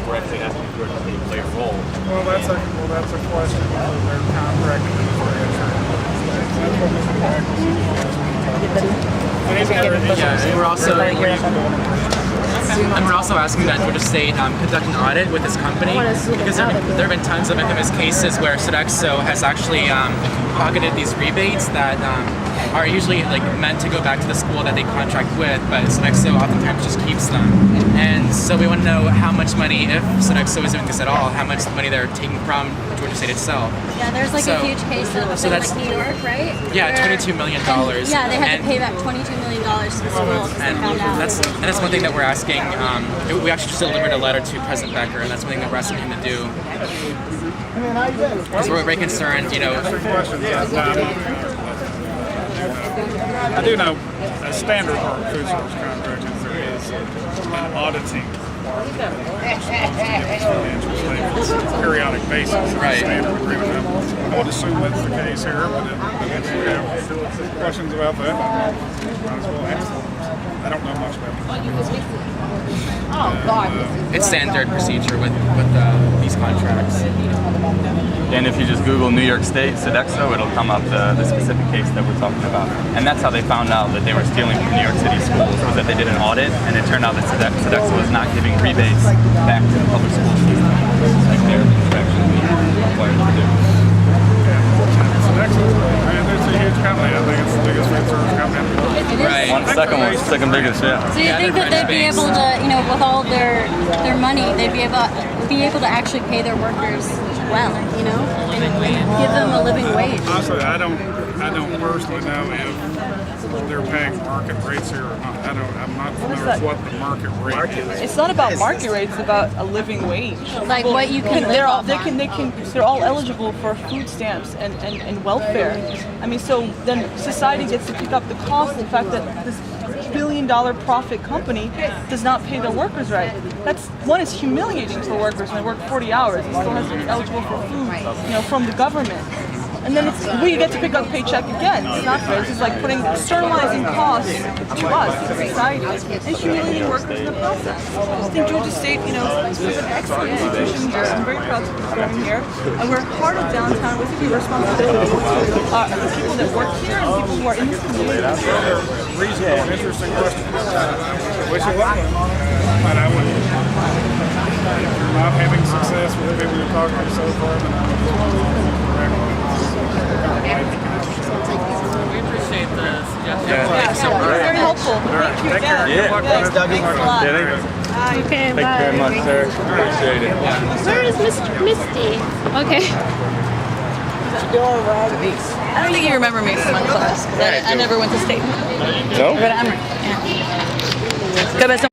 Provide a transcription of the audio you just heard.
we're actually asking for it to play a role. Well, that's a question of their contract and their insurance. That's what Mr. Pack was Yeah, and we're also asking that Georgia State conduct an audit with this company, because there have been tons of infamous cases where Sodexo has actually pocketed these rebates that are usually meant to go back to the school that they contract with, but Sodexo oftentimes just keeps them. And so we want to know how much money, if Sodexo is doing this at all, how much money they're taking from Georgia State itself. Yeah, there's a huge case of New York, right? Yeah, $22 million. Yeah, they had to pay back $22 million to the school because they found out. That's one thing that we're asking. We actually just delivered a letter to President Becker, and that's one thing that we're asking him to do. Because we're very concerned, I do know a standard part of food service contract is there is an auditing financial statements on a periodic basis. Right. Standard agreement. I would assume that's the case here, but if you have questions about that, might as well ask them. I don't know much about it. It's standard procedure with these contracts. And if you just Google New York State Sodexo, it'll come up the specific case that we're talking about. And that's how they found out that they were stealing from New York City schools, was that they did an audit, and it turned out that Sodexo was not giving rebates back to the public school system, like their inspection required to do. Sodexo, it's a huge company. I think it's the biggest food service company. Right. Second biggest, yeah. So you think that they'd be able to, with all their money, they'd be able to actually pay their workers well, and give them a living wage? Honestly, I don't personally know if they're paying market rates here or not. I'm not familiar with what the market rate is. It's not about market rates; it's about a living wage. Like what you can live off on. They're all eligible for food stamps and welfare. I mean, so then society gets to pick up the cost of the fact that this billion-dollar profit company does not pay their workers right. One is humiliating for workers when they work 40 hours and still has to be eligible for food, from the government. And then we get to pick up paycheck again. It's not fair. It's like putting externalizing costs to us, to society, and humiliating workers in the process. I just think Georgia State, is an excellent institution here. I'm very proud to be going here. And we're part of downtown. We think we have responsibility to the people that work here and people who are in this community. Reasonable and interesting question. Wish it was. But I would. If you're not having success with the people you're talking to so far, then I would correct. We appreciate the suggestion. Yeah, so it's very helpful. Thank you again. Thanks, Dougie. Thanks a lot. Okay, Thank you very much, sir. Appreciate it. Where is Misty? Okay. I don't think you remember me from my class, because I never went to state. No? But I'm right. Yeah.